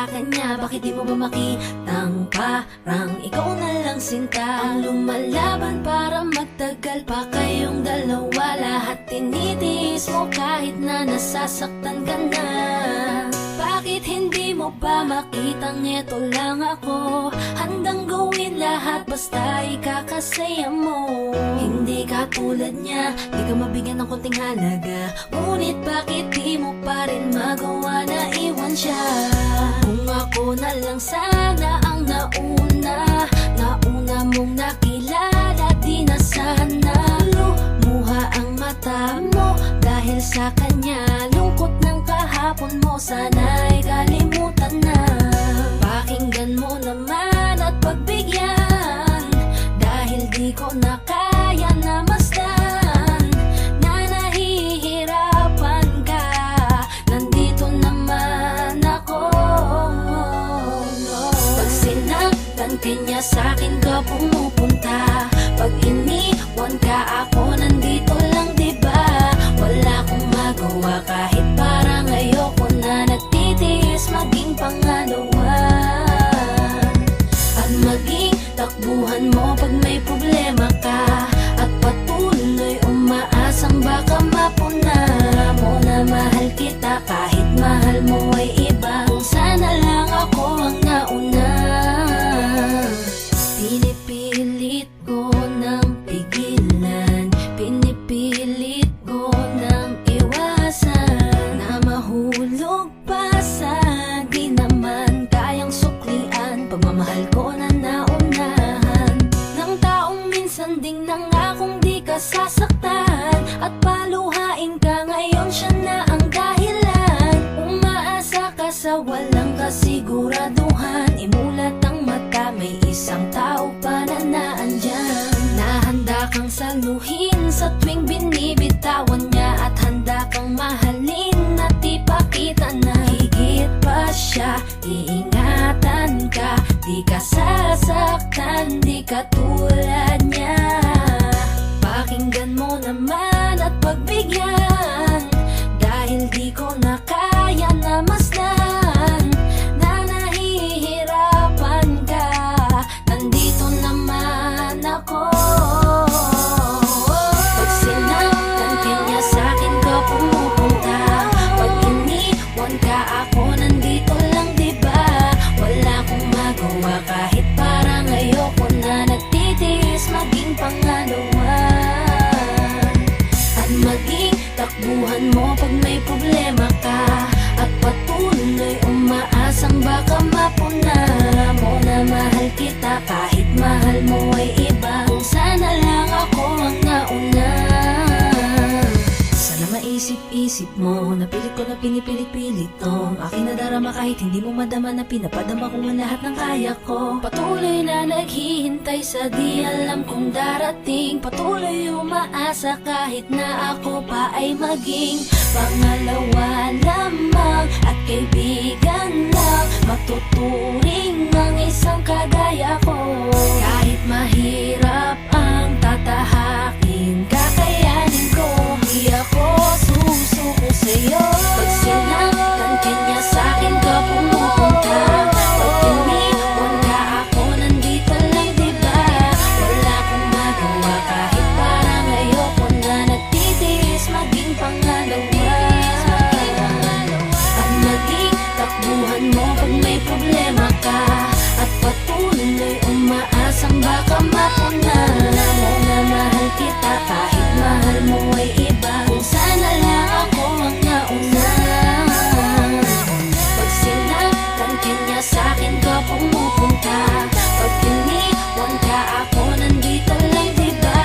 sa kanya. Bakit di mo ba makitang parang ikaw na lang sinta ang lumalaban para magtagal pa kayong dalawa? Lahat tinitiis mo kahit na nasasaktan ka na. Bakit hindi mo ba makitang eto lang ako? Handang gawin lahat basta ikakasaya mo. Hindi ka tulad niya, di ka mabigyan ng konting halaga. Ngunit bakit di mo pa rin magawa na iwan siya? Kung ako na lang sana ang nauna mong nakilala, di na sana lumuha ang mata mo dahil sa kanya. Lungkot ng kahapon mo sana'y kalimutan na. Pakinggan mo naman at pagbigyan, dahil di ko na kaya na masdan na nahihirapan ka. Nandito naman ako. Pag sinaktan ka niya, sa'kin ka pumupunta. Pag iniwan ka, ako nandito lang, diba? Wala akong magawa kahit parang ayoko na. Nagtitiis maging pangalawa at maging takbuhan mo pag may problema ka. At patuloy umaasang baka mapuna mo na mahal kita kahit mahal mo ay iba. Kung sana lang ako ang nauna. Pinipilit ko ng pigilan, pinipilit ko ng iwasan na mahulog pa sa di naman kayang suklian. Pagmamahal ko na naunahan ng taong minsan ding nangakong di ka sasaktan. At paluhain ka ngayon, siya na ang dahilan. Umaasa ka sa walang kasiguraduhan. Imulat ang mata, may isang tao pa na naandyan. Nahanda kang saluhin sa tuwing binibitawan niya. At handa kang mahalin at ipakita na higit pa siya. Iingatan ka, di ka sasaktan, di ka tulad niya. Pakinggan mo naman at pagbigyan, dahil di ko na kaya na masdan na nahihirapan ka. Nandito naman ako. Pag sinaktan ka niya, sa'kin ka pumupunta. Pag iniwan ka, ako nandito lang, diba? Wala akong magawa kahit parang ayoko na. Nagtitiis maging pangalawa at maging takbuhan mo pag may problema ka. At patuloy umaasang baka mapuna mo na mahal kita kahit mahal mo ay iba. Kung sana lang ako ang nauna. Sana maisip-isip mo, napilit ko na pinipilit-pilit tong aking nadarama kahit hindi mo madama na pinapadama ko ang lahat ng kaya ko. Patuloy na naghihintay sa di alam kung darating. Patuloy umaasa kahit na ako pa ay maging pangalawa lamang at kaibigan lang. Matuturing ang isang kagaya ko. Kahit mahirap ang tatahakin, kakayanin ko. Di ako susuko sa'yo. Pag sinaktan ka niya, sa'kin ka pumupunta. Pag iniwan ka, ako nandito lang, diba? Wala akong magawa kahit parang ayoko na. Nagtitiis maging pangalawa at maging takbuhan mo pag may problema ka. At patuloy umaasang baka mapuna mo na mahal kita kahit mahal mo ay iba. Kung sana lang ako ang nauna. Pag sinaktan ka niya, sa'kin ka pumupunta. Pag iniwan ka, ako nandito lang, diba?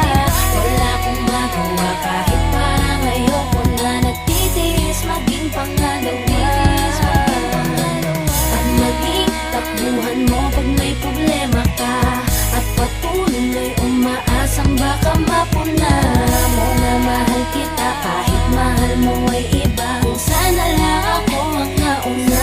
Wala akong magawa kahit parang ayoko na. Nagtitiis maging pangalawa at maging takbuhan mo pag may problema ka. At patuloy umaasang baka mapuna mo na mahal kita kahit mahal mo ay iba. Kung sana lang ako ang nauna.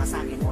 ka sa akin.